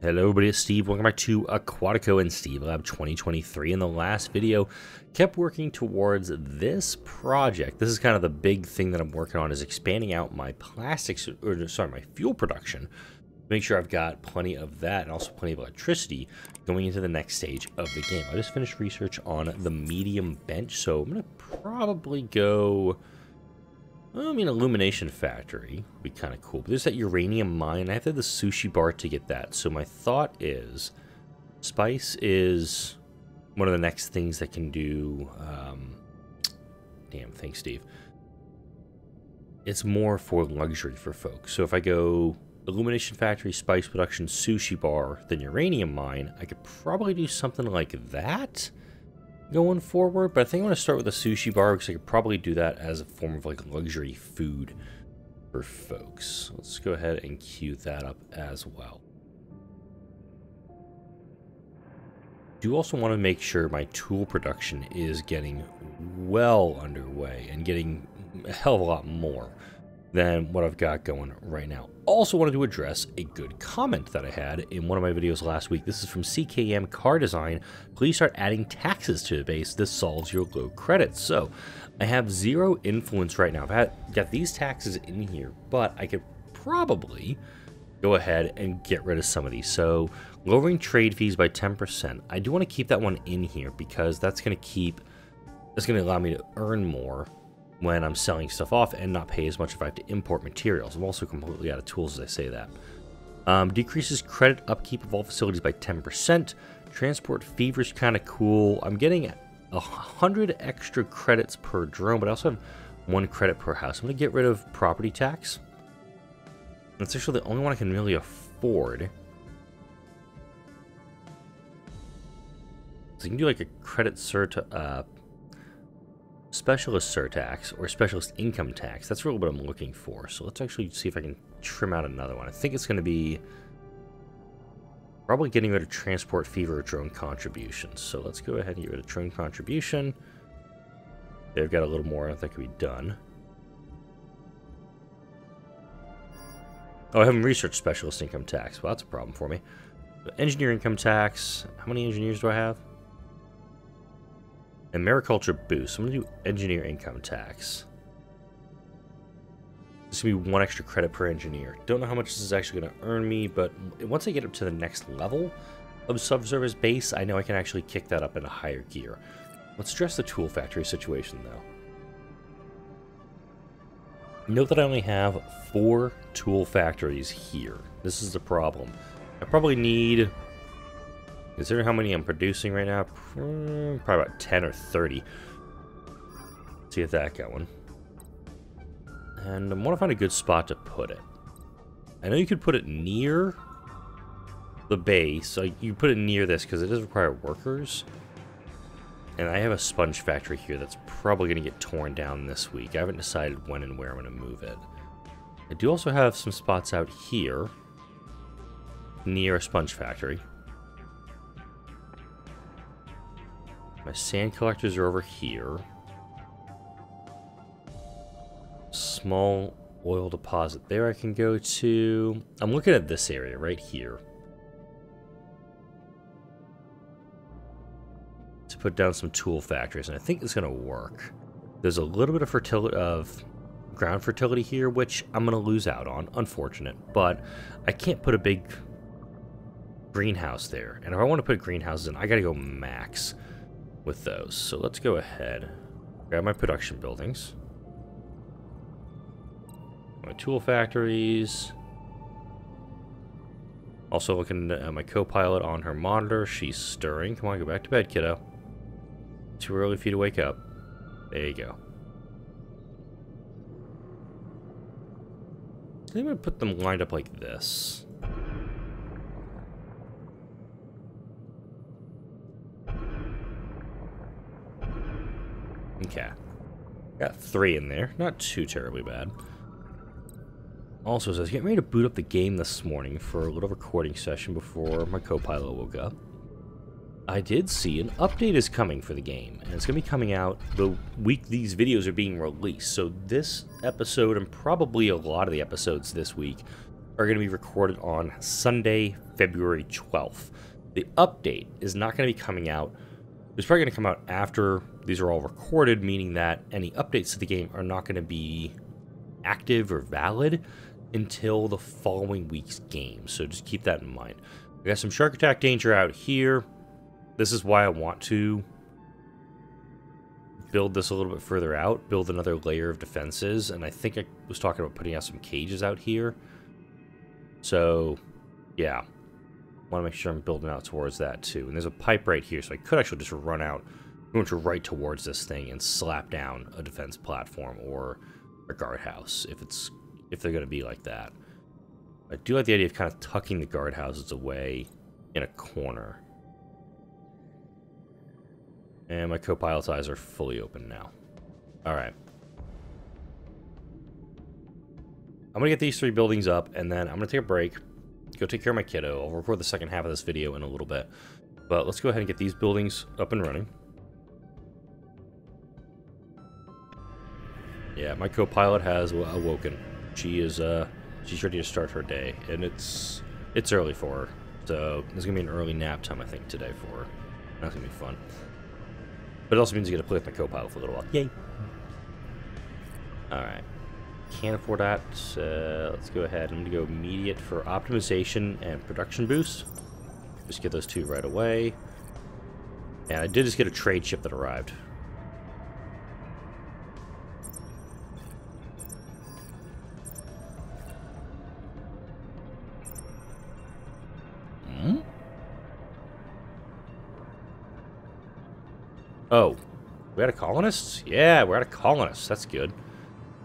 Hello everybody, it's Steve. Welcome back to Aquatico and SteveLab 2023. In the last video, kept working towards this project. This is kind of the big thing that I'm working on, is expanding out my plastics, or sorry, my fuel production. Make sure I've got plenty of that and also plenty of electricity going into the next stage of the game. I just finished research on the medium bench, so I'm going to probably go... illumination factory would be kind of cool. But there's that uranium mine. I have to have the sushi bar to get that. So my thought is, spice is one of the next things that can do. Damn, thanks, Steve. It's more for luxury for folks. So if I go illumination factory, spice production, sushi bar, then uranium mine, I could probably do something like that going forward, but I think I'm going to start with a sushi bar because I could probably do that as a form of like luxury food for folks. Let's go ahead and queue that up as well. Do also want to make sure my tool production is getting well underway and getting a hell of a lot more than what I've got going right now. Also wanted to address a good comment that I had in one of my videos last week. This is from CKM Car Design. Please start adding taxes to the base. This solves your low credits. So I have zero influence right now. I've got these taxes in here, but I could probably go ahead and get rid of some of these. So lowering trade fees by 10%. I do want to keep that one in here because that's going to allow me to earn more when I'm selling stuff off and not pay as much if I have to import materials. I'm also completely out of tools as I say that. Decreases credit upkeep of all facilities by 10%. Transport fever is kind of cool. I'm getting 100 extra credits per drone, but I also have 1 credit per house. I'm going to get rid of property tax. That's actually the only one I can really afford. So you can do like a credit specialist surtax or specialist income tax. That's really what I'm looking for. So let's actually see if I can trim out another one. I think it's going to be probably getting rid of transport fever or drone contributions. So let's go ahead and get rid of drone contribution. They've got a little more that could be done. Oh, I haven't researched specialist income tax. Well, that's a problem for me. But engineer income tax. How many engineers do I have? And mariculture boost. I'm going to do engineer income tax. This is going to be 1 extra credit per engineer. Don't know how much this is actually going to earn me, but once I get up to the next level of subservice base, I know I can actually kick that up into higher gear. Let's address the tool factory situation, though. Note that I only have 4 tool factories here. This is the problem. I probably need... Considering how many I'm producing right now, probably about 10 or 30. Let's get that going. And I want to find a good spot to put it. I know you could put it near the base. So you put it near this because it does require workers. And I have a sponge factory here that's probably going to get torn down this week. I haven't decided when and where I'm going to move it. I do also have some spots out here near a sponge factory. My sand collectors are over here. Small oil deposit there I can go to. I'm looking at this area right here to put down some tool factories, and I think it's going to work. There's a little bit of fertility, of ground fertility here, which I'm going to lose out on. Unfortunate, but I can't put a big greenhouse there. And if I want to put greenhouses in, I got to go max with those. So let's go ahead, grab my production buildings, my tool factories. Also looking at my co-pilot on her monitor. She's stirring. Come on, go back to bed, kiddo. Too early for you to wake up. There you go. I think I'm going to put them lined up like this. Okay. Got 3 in there. Not too terribly bad. Also, as I was getting ready to boot up the game this morning for a little recording session before my co-pilot woke up, I did see an update is coming for the game. And it's going to be coming out the week these videos are being released. So this episode, and probably a lot of the episodes this week, are going to be recorded on Sunday, February 12th. The update is not going to be coming out. It's probably going to come out after these are all recorded, meaning that any updates to the game are not going to be active or valid until the following week's game. So just keep that in mind. I got some shark attack danger out here. This is why I want to build this a little bit further out, build another layer of defenses, and I think I was talking about putting out some cages out here. So, yeah. Want to make sure I'm building out towards that too. And there's a pipe right here, so I could actually just run out, go right towards this thing and slap down a defense platform or a guardhouse if they're going to be like that. I do like the idea of kind of tucking the guardhouses away in a corner. And my co-pilot's eyes are fully open now. Alright. I'm going to get these 3 buildings up, and then I'm going to take a break, go take care of my kiddo. I'll record the second half of this video in a little bit. But let's go ahead and get these buildings up and running. Yeah, my co-pilot has awoken. She's ready to start her day, and it's early for her. So there's going to be an early nap time, I think, today for her. That's going to be fun. But it also means you get to play with my co-pilot for a little while. Yay! Alright. Can't afford that. Let's go ahead. I'm going to go immediate for optimization and production boost. Just get those 2 right away. And I did just get a trade ship that arrived. Oh, we had a colonist? Yeah, we're out of colonists. That's good.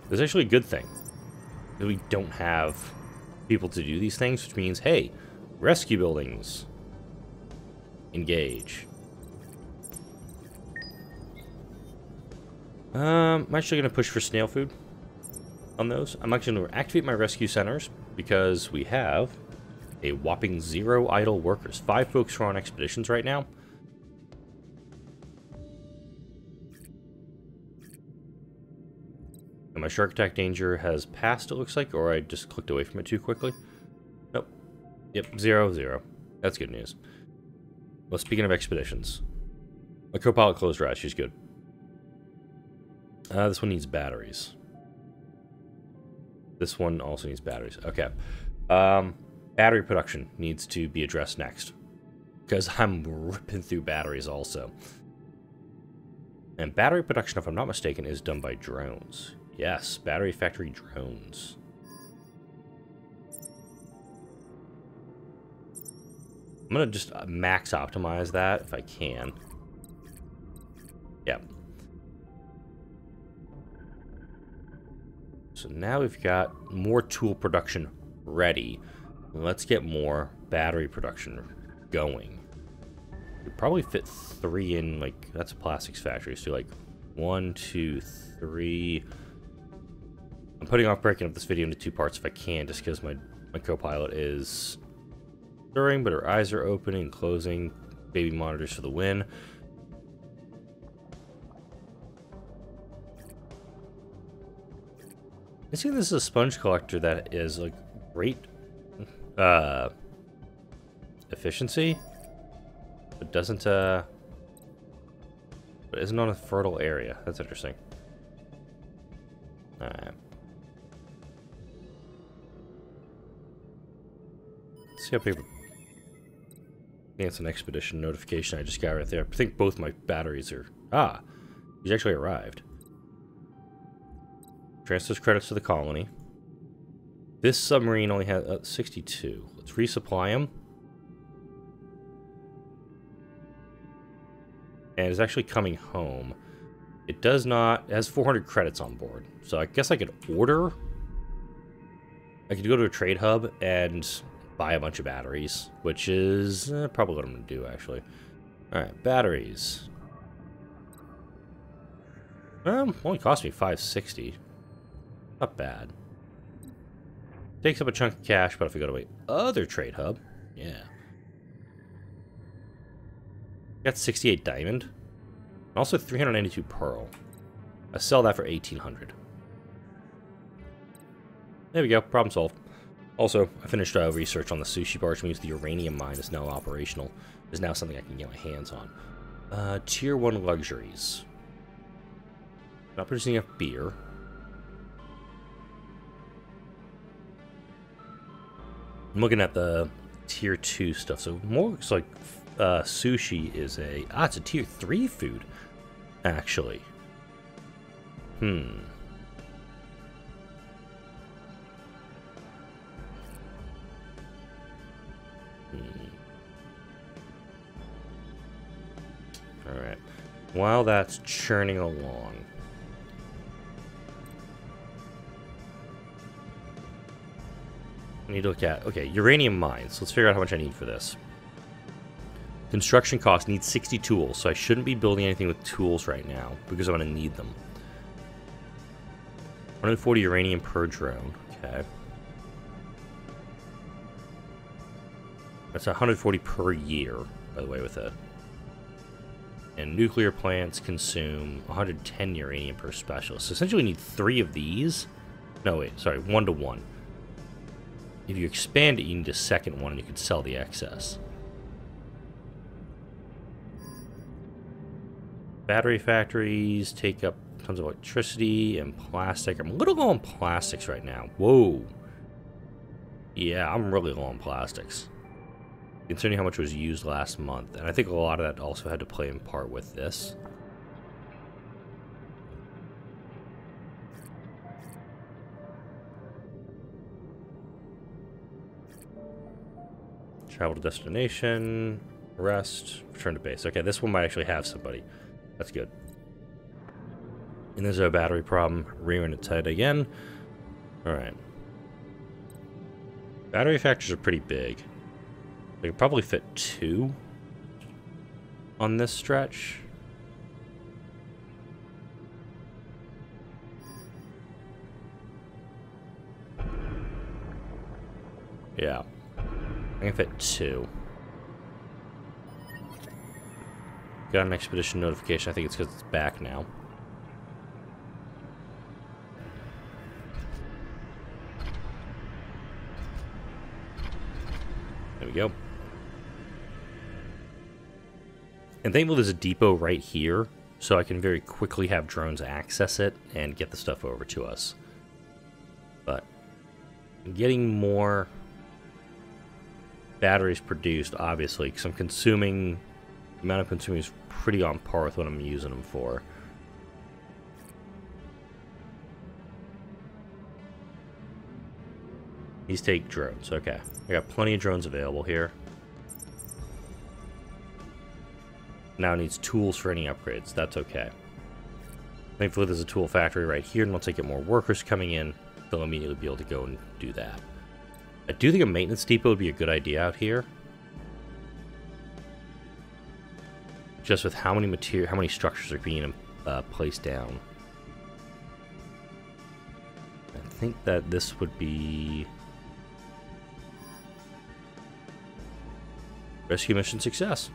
That's actually a good thing. We don't have people to do these things, which means, hey, rescue buildings. Engage. I'm actually going to push for snail food on those. I'm actually going to activate my rescue centers because we have a whopping 0 idle workers. 5 folks are on expeditions right now. And my shark attack danger has passed, it looks like, or I just clicked away from it too quickly. Nope. Yep, 0, 0. That's good news. Well, speaking of expeditions, my co-pilot closed her eyes. She's good. This one needs batteries. This one also needs batteries. Okay. Battery production needs to be addressed next, because I'm ripping through batteries also. And battery production, if I'm not mistaken, is done by drones. Yes, battery factory drones. I'm going to just max optimize that if I can. Yep. So now we've got more tool production ready. Let's get more battery production going. We'd probably fit 3 in, like, that's a plastics factory. So like 1, 2, 3. I'm putting off breaking up this video into 2 parts if I can, just because my co-pilot is stirring, but her eyes are opening and closing. Baby monitors for the win. I see this is a sponge collector that is like great efficiency, but doesn't but isn't on a fertile area. That's interesting. Alright. Let's see how people. I think it's an expedition notification I just got right there. I think both my batteries are. Ah, he's actually arrived. Transfers credits to the colony. This submarine only has 62. Let's resupply him. And it's actually coming home. It does not. It has 400 credits on board. So I guess I could order. I could go to a trade hub and buy a bunch of batteries, which is probably what I'm going to do, actually. Alright, batteries. Only cost me $560. Not bad. Takes up a chunk of cash, but if we go to a other trade hub, yeah. Got 68 diamond. And also 392 pearl. I sell that for 1,800. There we go, problem solved. Also, I finished research on the sushi bar, which means the uranium mine is now operational. Is now something I can get my hands on. Tier 1 luxuries. Not producing enough beer. I'm looking at the tier 2 stuff, so more looks like sushi is it's a tier 3 food, actually. Alright. While that's churning along, I need to look at, okay, uranium mines. Let's figure out how much I need for this. Construction cost needs 60 tools, so I shouldn't be building anything with tools right now, because I'm going to need them. 140 uranium per drone, okay. That's 140 per year, by the way, with it. And nuclear plants consume 110 uranium per specialist. So essentially we need 3 of these. No, wait, sorry, 1 to 1. If you expand it, you need a second one, and you can sell the excess. Battery factories take up tons of electricity and plastic. I'm a little low on plastics right now. Whoa. Yeah, I'm really low on plastics, considering how much was used last month. And I think a lot of that also had to play in part with this. Travel to destination, rest, return to base. Okay, this one might actually have somebody. That's good. And there's a battery problem, rearing its head again. Alright. Battery factories are pretty big. They could probably fit 2 on this stretch. Yeah. I can fit 2. Got an expedition notification. I think it's because it's back now. There we go. And thankfully there's a depot right here, so I can very quickly have drones access it and get the stuff over to us. But getting more batteries produced, obviously, because I'm consuming, the amount I'm consuming is pretty on par with what I'm using them for. These take drones, okay. I got plenty of drones available here. Now it needs tools for any upgrades, that's okay. Thankfully there's a tool factory right here, and once I get more workers coming in, they'll immediately be able to go and do that. I do think a maintenance depot would be a good idea out here. Just with how many structures are being placed down. I think that this would be rescue mission success.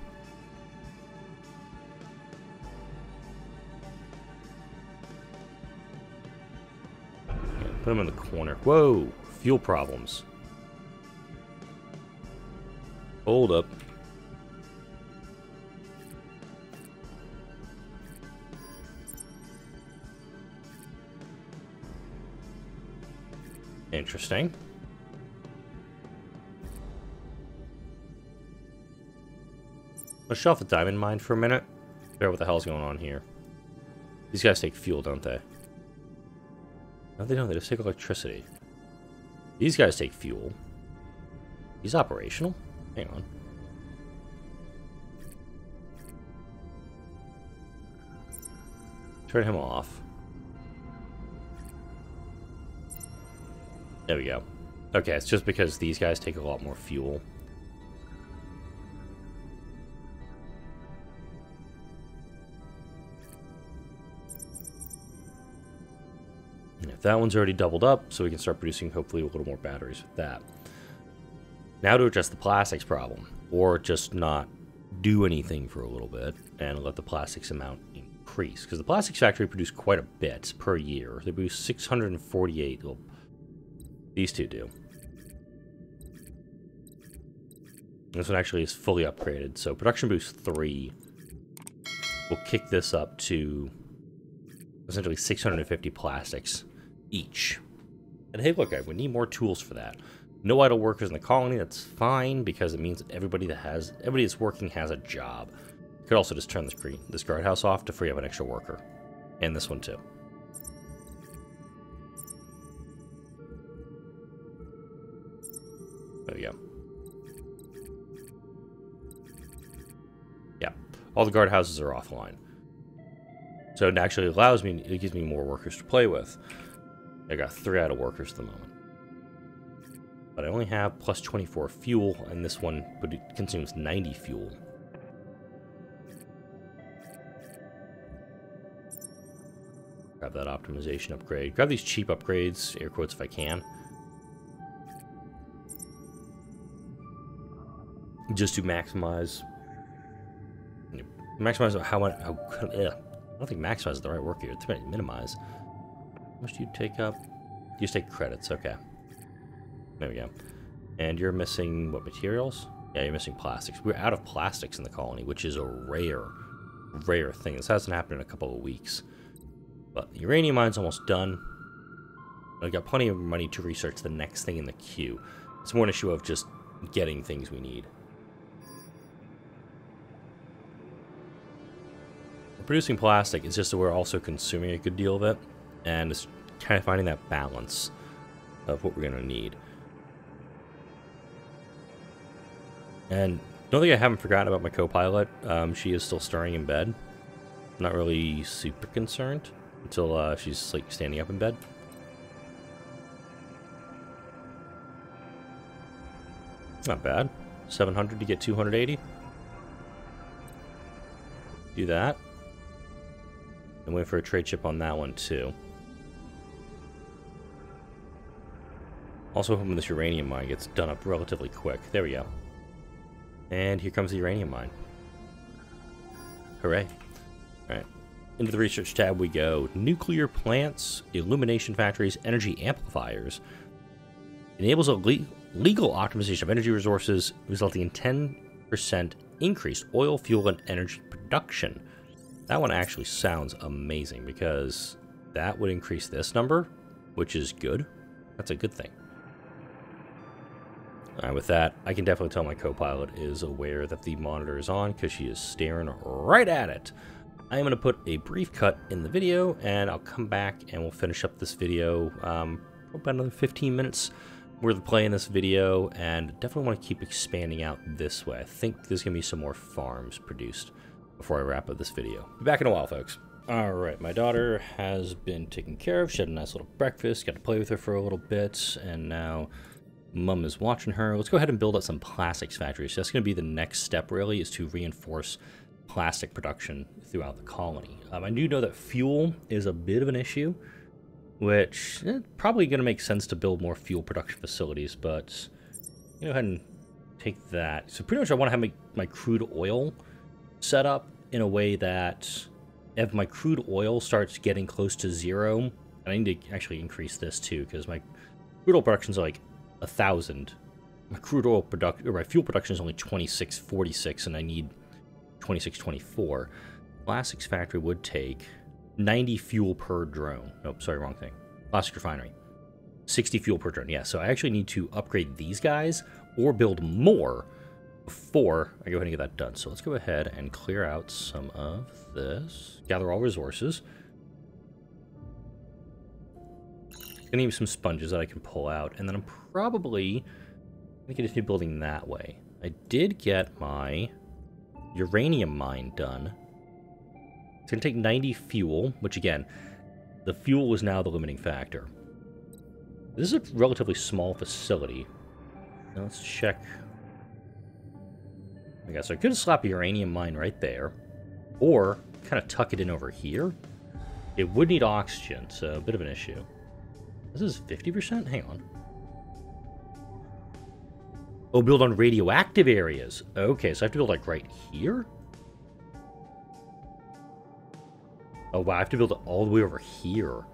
Yeah, put them in the corner. Whoa, fuel problems. Hold up. Interesting. Let's shut off the diamond mine for a minute. Figure out what the hell's going on here. These guys take fuel, don't they? No, they don't. They just take electricity. These guys take fuel. He's operational. Hang on. Turn him off. There we go. Okay, it's just because these guys take a lot more fuel. If that one's already doubled up, so we can start producing hopefully a little more batteries with that. Now to address the plastics problem, or just not do anything for a little bit and let the plastics amount increase. Because the plastics factory produce quite a bit per year. They produce 648. Well, these two do. This one actually is fully upgraded. So production boost 3 will kick this up to essentially 650 plastics each. And hey, look, we need more tools for that. No idle workers in the colony. That's fine because it means that everybody that's working has a job. Could also just turn this guardhouse off to free up an extra worker, and this one too. There we go. Yeah, all the guardhouses are offline, so it actually allows me. It gives me more workers to play with. I got 3 idle workers at the moment, but I only have plus 24 fuel, and this one consumes 90 fuel. Grab that optimization upgrade. Grab these cheap upgrades, air quotes if I can. Just to maximize how much, I don't think maximize is the right word here. It's about minimize. How much do you take up? You just take credits, okay. There we go. And you're missing, what, materials? Yeah, you're missing plastics. We're out of plastics in the colony, which is a rare thing. This hasn't happened in a couple of weeks. But the uranium mine's almost done. I've got plenty of money to research the next thing in the queue. It's more an issue of just getting things we need. We're producing plastic, it's just that we're also consuming a good deal of it. And it's kind of finding that balance of what we're going to need. And don't think I haven't forgotten about my co-pilot. She is still stirring in bed. I'm not really super concerned until she's like standing up in bed. Not bad. 700 to get 280. Do that. And wait for a trade chip on that one too. Also hoping this uranium mine gets done up relatively quick. There we go. And here comes the uranium mine. Hooray. Alright. Into the research tab we go. Nuclear plants, illumination factories, energy amplifiers. Enables a legal optimization of energy resources, resulting in 10% increased oil, fuel, and energy production. That one actually sounds amazing because that would increase this number, which is good. That's a good thing. Alright, with that, I can definitely tell my co-pilot is aware that the monitor is on because she is staring right at it. I am going to put a brief cut in the video, and I'll come back and we'll finish up this video about another 15 minutes worth of play in this video, and definitely want to keep expanding out this way. I think there's going to be some more farms produced before I wrap up this video. Be back in a while, folks. Alright, my daughter has been taken care of. She had a nice little breakfast, got to play with her for a little bit, and now Mum is watching her. Let's go ahead and build up some plastics factories. So that's going to be the next step, really, is to reinforce plastic production throughout the colony. I do know that fuel is a bit of an issue, which probably going to make sense to build more fuel production facilities, but go ahead and take that. So pretty much I want to have my crude oil set up in a way that if my crude oil starts getting close to 0, and I need to actually increase this too, because my crude oil production is like 1,000. My crude oil production, or my fuel production is only 2646, and I need 2624. Plastics factory would take 90 fuel per drone. Nope, sorry, wrong thing. Plastic refinery. 60 fuel per drone. Yeah, so I actually need to upgrade these guys or build more before I go ahead and get that done. So let's go ahead and clear out some of this. Gather all resources. Gonna need some sponges that I can pull out, and then I'm probably gonna continue building that way. I did get my uranium mine done. It's gonna take 90 fuel, which again, the fuel was now the limiting factor. This is a relatively small facility. Now let's check. I guess I could slap a uranium mine right there, or kind of tuck it in over here. It would need oxygen, so a bit of an issue. This is 50%? Hang on. Oh, build on radioactive areas. Okay, so I have to build like right here? Oh, wow, I have to build it all the way over here.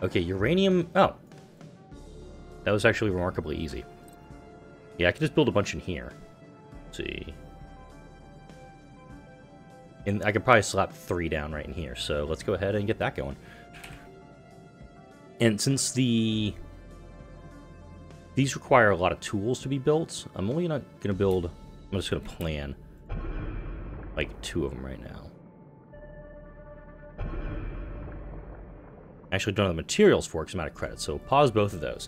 Okay, uranium... Oh. That was actually remarkably easy. Yeah, I can just build a bunch in here. see. And I could probably slap 3 down right in here, so let's go ahead and get that going. And since these require a lot of tools to be built, I'm only not going to build, I'm just going to plan like 2 of them right now. Actually don't have the materials for it because I'm out of credit, so pause both of those.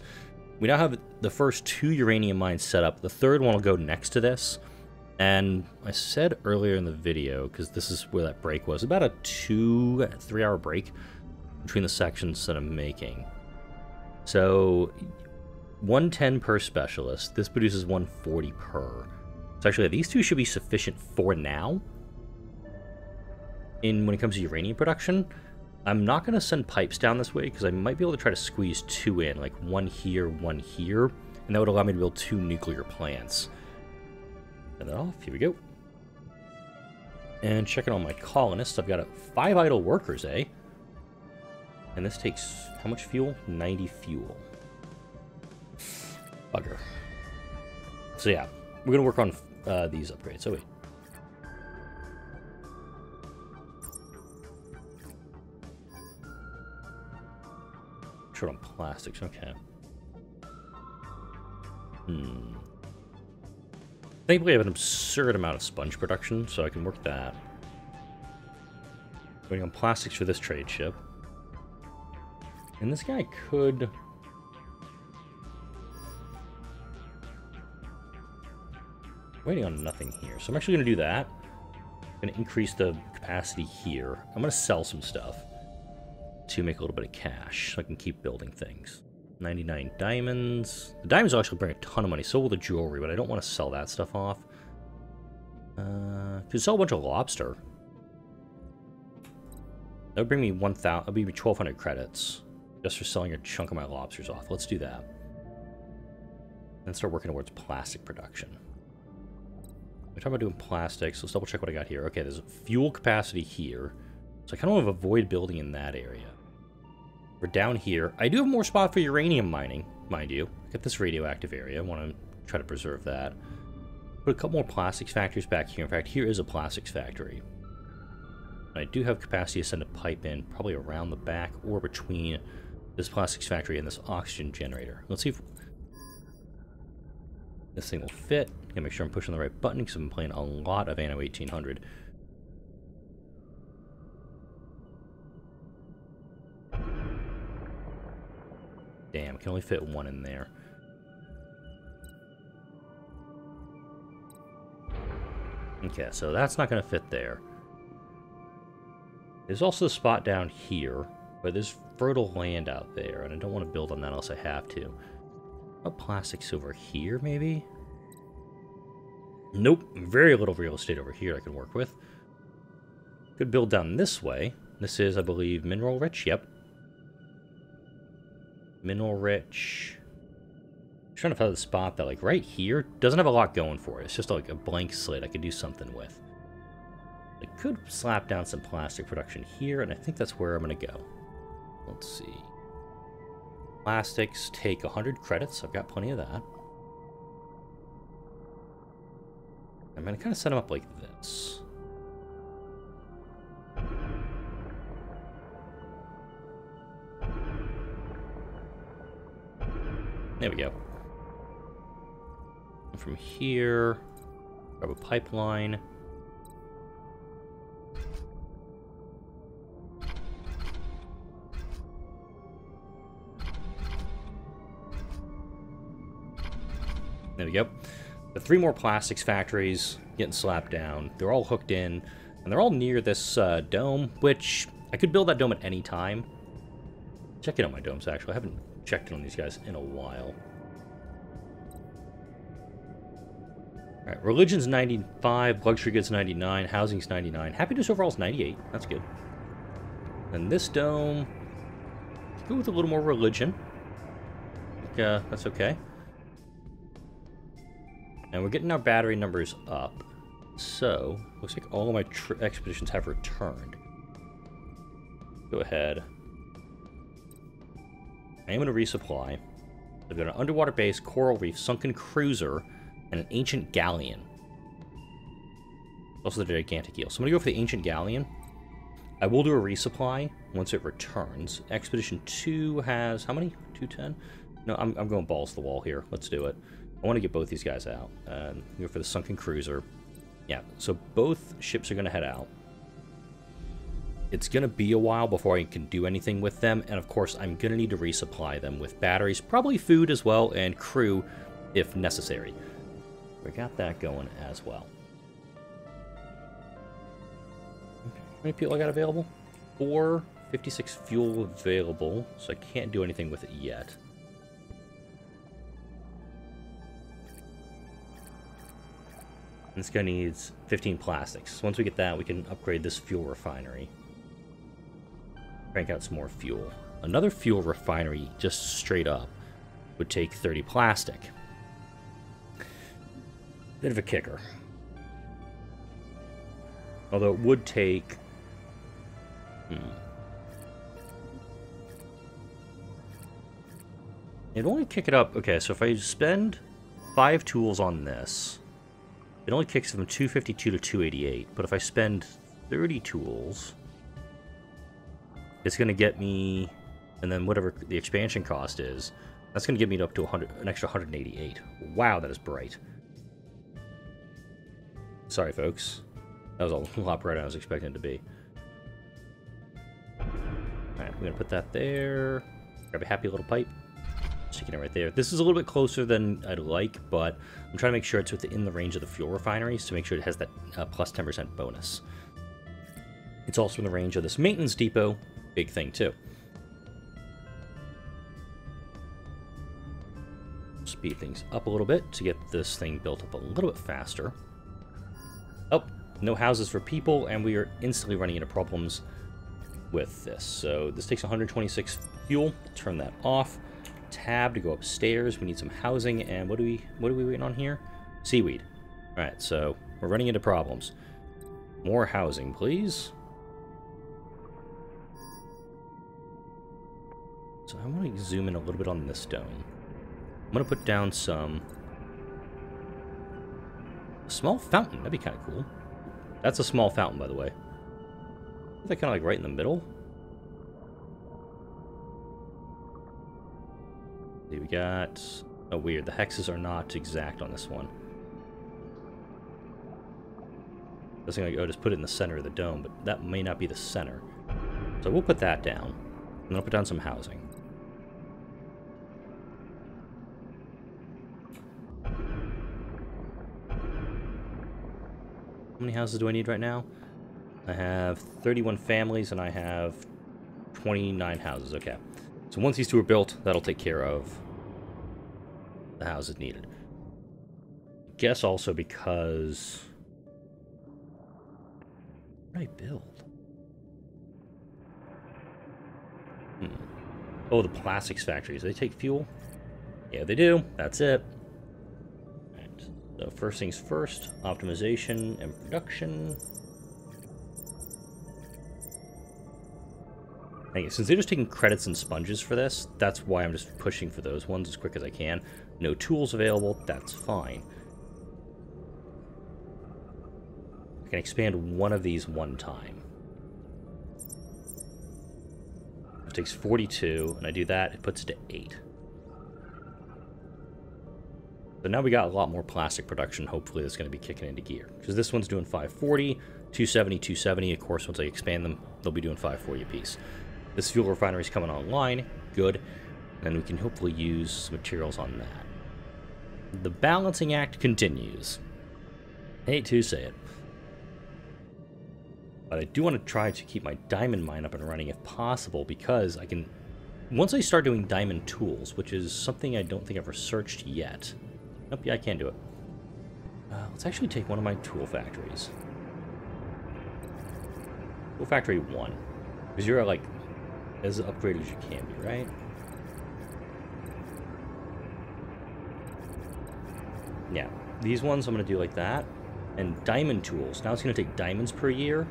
We now have the first 2 uranium mines set up. The third one will go next to this. And I said earlier in the video, because this is where that break was, about a 2-3 hour break between the sections that I'm making. So 110 per specialist. This produces 140 per. So actually these 2 should be sufficient for now. When it comes to uranium production, I'm not going to send pipes down this way because I might be able to try to squeeze 2 in, like 1 here, 1 here, and that would allow me to build 2 nuclear plants. Turn that off. Here we go. And checking on my colonists, I've got 5 idle workers, eh? And this takes how much fuel? 90 fuel. Bugger. So yeah, we're going to work on these upgrades. Oh wait. Short on plastics, okay. Thankfully I have an absurd amount of sponge production, so I can work that. Waiting on plastics for this trade ship. And this guy could... Waiting on nothing here, so I'm actually going to do that. I'm going to increase the capacity here. I'm going to sell some stuff to make a little bit of cash, so I can keep building things. 99 diamonds. The diamonds will actually bring a ton of money, so will the jewelry, but I don't want to sell that stuff off. Could sell a bunch of lobster. That would bring me 1,000, that would be 1,200 credits, just for selling a chunk of my lobsters off. Let's do that. Then start working towards plastic production. We're talking about doing plastics. Let's double check what I got here. Okay, there's a fuel capacity here, so I kind of want to avoid building in that area. We're down here. I do have more spot for uranium mining, mind you. Got this radioactive area. I want to try to preserve that. Put a couple more plastics factories back here. In fact, here is a plastics factory. I do have capacity to send a pipe in, probably around the back or between this plastics factory and this oxygen generator. Let's see if this thing will fit. Gotta make sure I'm pushing the right button because I'm playing a lot of Anno 1800. Damn, can only fit 1 in there. Okay, so that's not going to fit there. There's also a spot down here, but there's fertile land out there, and I don't want to build on that unless I have to. What plastics over here, maybe? Nope, very little real estate over here I can work with. Could build down this way. This is, I believe, mineral rich. Yep. Mineral rich. I'm trying to find the spot that, like, right here doesn't have a lot going for it. It's just like a blank slate I could do something with. I could slap down some plastic production here, and I think that's where I'm going to go. Let's see. Plastics take 100 credits. I've got plenty of that. I'm going to kind of set them up like this. There we go. And from here, grab a pipeline. There we go. The 3 more plastics factories getting slapped down. They're all hooked in, and they're all near this dome, which I could build that dome at any time. Check in on my domes, actually. I haven't checked in on these guys in a while. Alright, religion's 95, luxury goods 99, housing's 99, happiness overall is 98. That's good. And this dome, go with a little more religion. That's okay. And we're getting our battery numbers up. So, looks like all of my expeditions have returned. Go ahead. I am going to resupply. I've got an underwater base, coral reef, sunken cruiser, and an ancient galleon. Also the gigantic eel. So I'm going to go for the ancient galleon. I will do a resupply once it returns. Expedition 2 has... how many? 210? No, I'm going balls to the wall here. Let's do it. I want to get both these guys out. Go for the sunken cruiser. Yeah, so both ships are going to head out. It's going to be a while before I can do anything with them, and of course I'm going to need to resupply them with batteries, probably food as well, and crew if necessary. We got that going as well. How many people I got available? 456 fuel available, so I can't do anything with it yet. This guy needs 15 plastics. Once we get that, we can upgrade this fuel refinery. Crank out some more fuel. Another fuel refinery, just straight up, would take 30 plastic. Bit of a kicker. Although it would take... It'd only kick it up... Okay, so if I spend 5 tools on this, it only kicks it from 252 to 288. But if I spend 30 tools... it's going to get me, and then whatever the expansion cost is, that's going to get me up to an extra 188. Wow, that is bright. Sorry, folks. That was a lot brighter than I was expecting it to be. Alright, we're going to put that there. Grab a happy little pipe. Sticking it right there. This is a little bit closer than I'd like, but I'm trying to make sure it's within the range of the fuel refineries to make sure it has that plus 10% bonus. It's also in the range of this maintenance depot. Big thing, too. Speed things up a little bit to get this thing built up a little bit faster. Oh, no houses for people, and we are instantly running into problems with this. So this takes 126 fuel. Turn that off. Tab to go upstairs. We need some housing, and what are we waiting on here? Seaweed. All right, so we're running into problems. More housing, please. So I want to zoom in a little bit on this dome. I'm going to put down some... a small fountain. That'd be kind of cool. That's a small fountain, by the way. Is that kind of like right in the middle? See, we got... oh, weird. The hexes are not exact on this one. I was thinking, like, oh, just put it in the center of the dome, but that may not be the center. So we'll put that down. And I'll put down some housing. How many houses do I need right now? I have 31 families, and I have 29 houses. Okay. So once these two are built, that'll take care of the houses needed. I guess also because... what did I build? Oh, the plastics factories. Do they take fuel? Yeah, they do. That's it. So first things first, optimization and production. Since they're just taking credits and sponges for this, that's why I'm just pushing for those ones as quick as I can. No tools available, that's fine. I can expand one of these one time. It takes 42, and I do that, it puts it to 8. So now we got a lot more plastic production. Hopefully that's going to be kicking into gear. Because this one's doing 540, 270, 270. Of course, once I expand them, they'll be doing 540 apiece. This fuel refinery is coming online. Good. And we can hopefully use some materials on that. The balancing act continues. Hate to say it. But I do want to try to keep my diamond mine up and running if possible, because I can... once I start doing diamond tools, which is something I don't think I've researched yet... nope, yeah, I can do it. Let's actually take one of my tool factories. Tool factory 1. Because you're, like, as upgraded as you can be, right? Yeah. These ones I'm going to do like that. And diamond tools. Now it's going to take diamonds per year.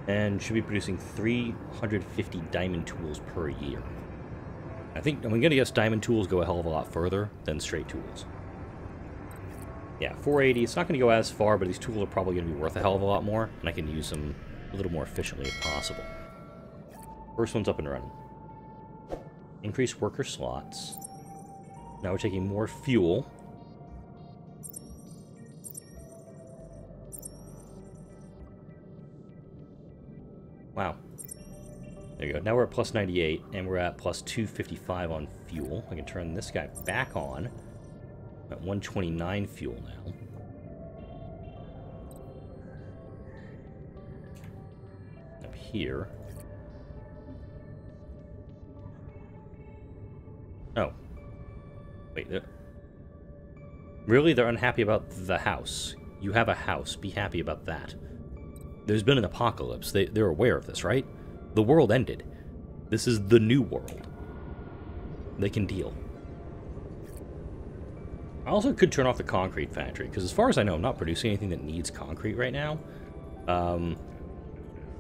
And should be producing 350 diamond tools per year. I think I'm going to guess diamond tools go a hell of a lot further than straight tools. Yeah, 480. It's not going to go as far, but these tools are probably going to be worth a hell of a lot more, and I can use them a little more efficiently if possible. First one's up and running. Increase worker slots. Now we're taking more fuel. Wow. There you go. Now we're at plus 98, and we're at plus 255 on fuel. I can turn this guy back on. I'm at 129 fuel now. Up here. Oh. Wait. Really? They're unhappy about the house. You have a house. Be happy about that. There's been an apocalypse. They're aware of this, right? The world ended. This is the new world. They can deal. I also could turn off the concrete factory, because as far as I know, I'm not producing anything that needs concrete right now.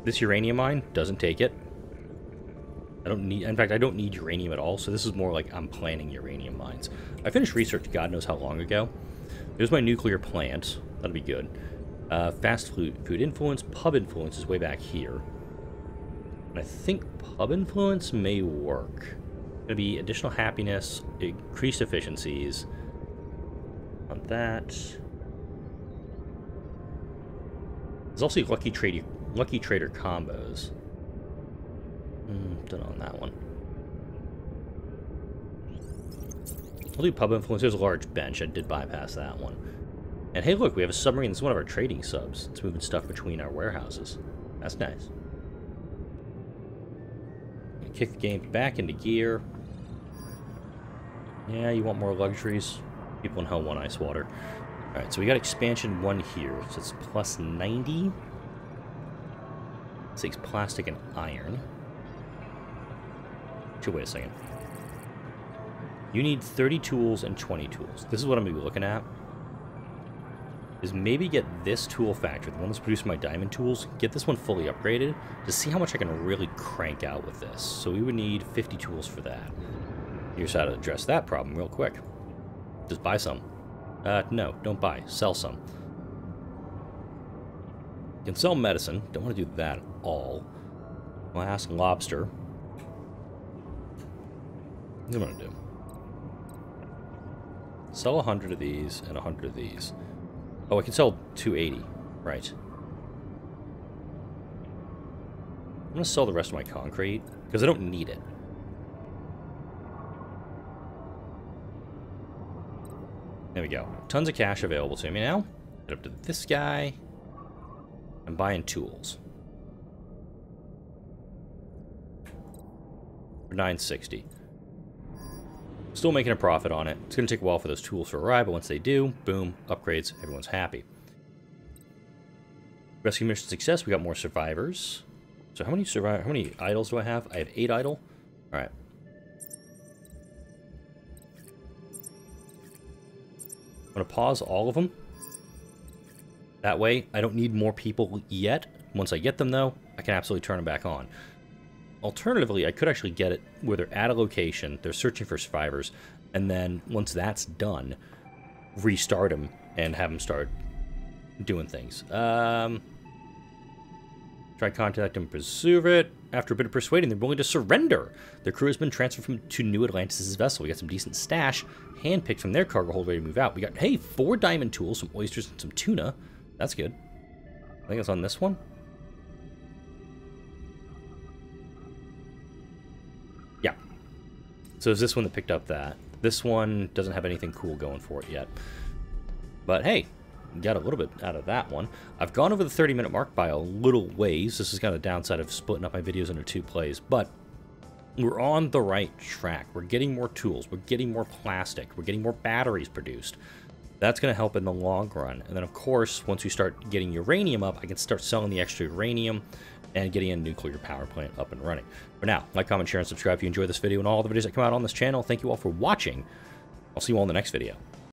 This uranium mine doesn't take it. I don't need, in fact, I don't need uranium at all, so this is more like I'm planning uranium mines. I finished research God knows how long ago. There's my nuclear plant. That'll be good. Fast food influence, pub influence is way back here. And I think pub influence may work. Gonna be additional happiness, increased efficiencies. On that. There's also lucky trader combos. Done on that one. I'll do pub influence. There's a large bench. I did bypass that one. And hey, look, we have a submarine. This is one of our trading subs. It's moving stuff between our warehouses. That's nice. Kick the game back into gear. Yeah, you want more luxuries? People in hell want ice water. Alright, so we got expansion 1 here. So it's plus 90. It takes plastic and iron. Actually, wait a second. You need 30 tools and 20 tools. This is what I'm going to be looking at. Is maybe get this tool factory, the one that's producing my diamond tools, get this one fully upgraded to see how much I can really crank out with this. So we would need 50 tools for that. Here's how to address that problem real quick. Just buy some. No, don't buy. Sell some. You can sell medicine. Don't want to do that at all. Glass, lobster. What do I want to do? Sell 100 of these and 100 of these. Oh, I can sell 280. Right. I'm going to sell the rest of my concrete, because I don't need it. There we go. Tons of cash available to me now. Head up to this guy. I'm buying tools. For 960. Still making a profit on it. It's going to take a while for those tools to arrive, but once they do, boom, upgrades, everyone's happy. Rescue mission success, we got more survivors. So how many idols do I have? I have 8 idle. Alright. I'm going to pause all of them. That way, I don't need more people yet. Once I get them, though, I can absolutely turn them back on. Alternatively, I could actually get it where they're at a location, they're searching for survivors, and then once that's done, restart them and have them start doing things. Try contact them, pursue it. After a bit of persuading, they're willing to surrender. Their crew has been transferred to New Atlantis' vessel. We got some decent stash, handpicked from their cargo hold, ready to move out. We got, hey, 4 diamond tools, some oysters, and some tuna. That's good. I think it's on this one. Yeah. So it's this one that picked up that. This one doesn't have anything cool going for it yet. But hey, got a little bit out of that one. I've gone over the 30-minute mark by a little ways. This is kind of the downside of splitting up my videos into 2 plays, but we're on the right track. We're getting more tools. We're getting more plastic. We're getting more batteries produced. That's going to help in the long run. And then, of course, once we start getting uranium up, I can start selling the extra uranium and getting a nuclear power plant up and running. For now, like, comment, share, and subscribe if you enjoyed this video and all the videos that come out on this channel. Thank you all for watching. I'll see you all in the next video.